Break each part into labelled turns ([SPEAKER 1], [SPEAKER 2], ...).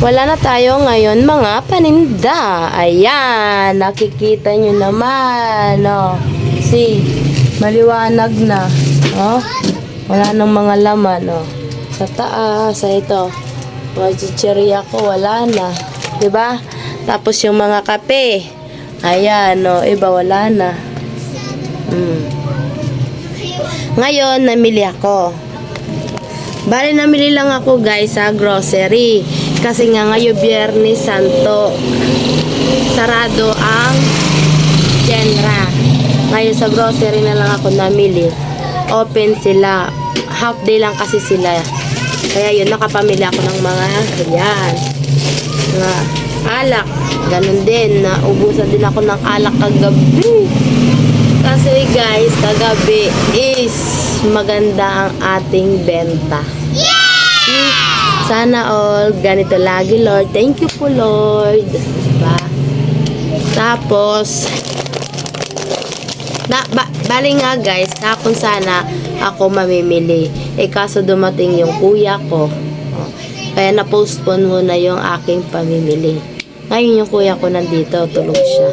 [SPEAKER 1] Wala na tayo ngayon mga paninda. Ayan, nakikita nyo naman. Oh. See, maliwanag na. Oh. Wala nang mga laman. Oh. Sa taas, sa ito. Mga chichirya ko, wala na. Diba? Tapos yung mga kape. Ayan, oh, iba wala na. Ngayon, namili ako. Bale, namili lang ako guys sa grocery. Kasi nga ngayon, Biyernes Santo. Sarado ang Genra. Ngayon sa grocery na lang ako namili. Open sila. Half day lang kasi sila. Kaya yun, nakapamili ako ng mga yan. Mga alak. Ganun din. Naubusan din ako ng alak kagabi. Kasi guys, kagabi is maganda ang ating benta. Sana all ganito lagi, Lord. Thank you po, Lord. Diba? Tapos bali nga guys, kapon sana ako mamimili. Kaso dumating yung kuya ko. Kaya na-postpone muna yung aking pamimili. Ngayon yung kuya ko nandito, tulog siya.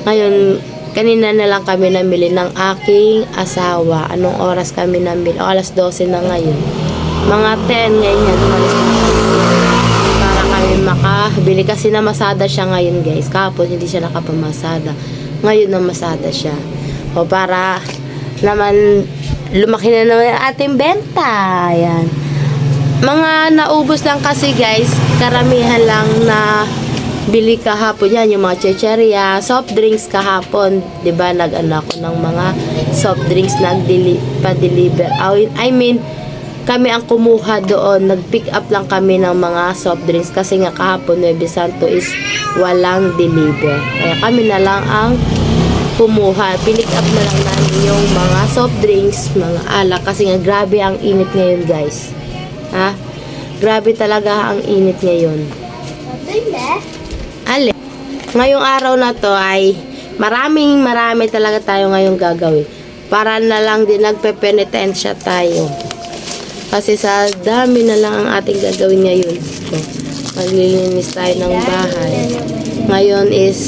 [SPEAKER 1] Ngayon, kanina na lang kami namili ng aking asawa. Anong oras kami namili? O, alas 12 na ngayon. Mga 10 ngayon yan. Para kami makabili. Kasi namasada siya ngayon guys. Kapon hindi siya nakapamasada. Ngayon namasada siya. O para naman lumaki na naman ang ating benta. Ayan. Mga naubos lang kasi guys. Karamihan lang na bili kahapon yan, yung mga chicheria, soft drinks kahapon, 'di ba? Nag-ano ako ng mga soft drinks pa-deliver. I mean, kami ang kumuha doon, nag-pick up lang kami ng mga soft drinks kasi nga kahapon Nueve Santo is walang deliver. Kaya kami na lang ang kumuha. Pick up na lang namin yung mga soft drinks, mga alak kasi nga grabe ang init ngayon, guys. Ha? Grabe talaga ang init ngayon. Ngayong araw na to ay marami talaga tayo ngayong gagawin. Para na lang din nagpe-penitensya tayo. Kasi sa dami na lang ang ating gagawin ngayon. So, maglilinis tayo ng bahay. Ngayon is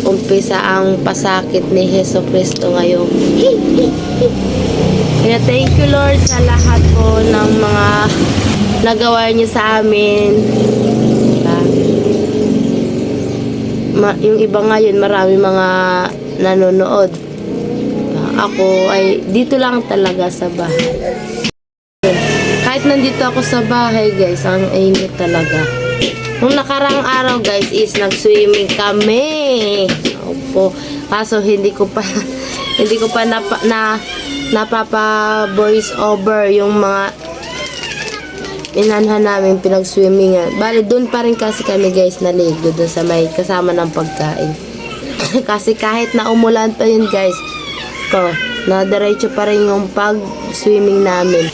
[SPEAKER 1] umpisa ang pasakit ni Heso Kristo ngayon. Kaya thank you Lord sa lahat po ng mga nagawa niyo sa amin. Yung iba ngayon marami mga nanonood. Ako ay dito lang talaga sa bahay. Kahit nandito ako sa bahay guys, ang init talaga. Nung nakarang araw guys is nag-swimming kami. Opo. Kaso hindi ko pa napapa voice over yung mga inanhan namin pinag-swimmingan. Bali, doon pa rin kasi kami guys naligo doon sa may kasama ng pagkain. Kasi kahit na umulan pa yun guys, na-diretso pa rin yung pag-swimming namin.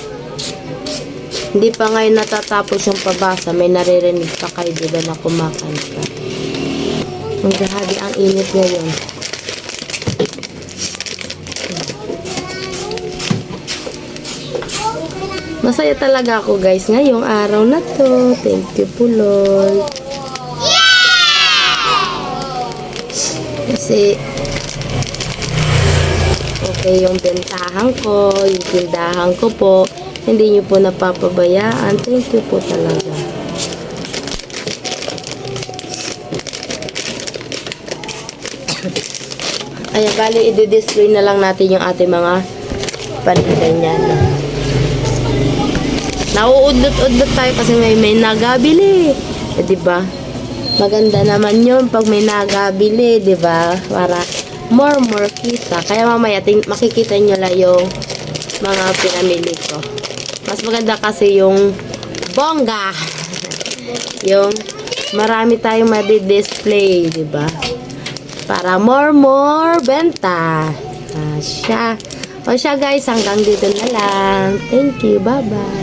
[SPEAKER 1] Hindi pa ngayon natatapos yung pabasa. May naririnig pa kayo diba na kumakanta. Ang grabe ang init ngayon. Masaya talaga ako guys ngayong araw na to. Thank you po Lord. Kasi okay yung bentahan ko, yung tindahan ko po. Hindi nyo po napapabayaan. Thank you po talaga. Ayan, bali i-display na lang natin yung ating mga paninda niyan. Nauudlot-udlot tayo kasi may nagabili. Diba? Maganda naman yun pag may nagabili, diba? Para more kita. Kaya mamaya makikita nyo lang yung mga pinamili ko. Mas maganda kasi yung bongga. Yung marami tayong madi-display, diba? Para more benta. O siya guys, hanggang dito na lang. Thank you, bye-bye.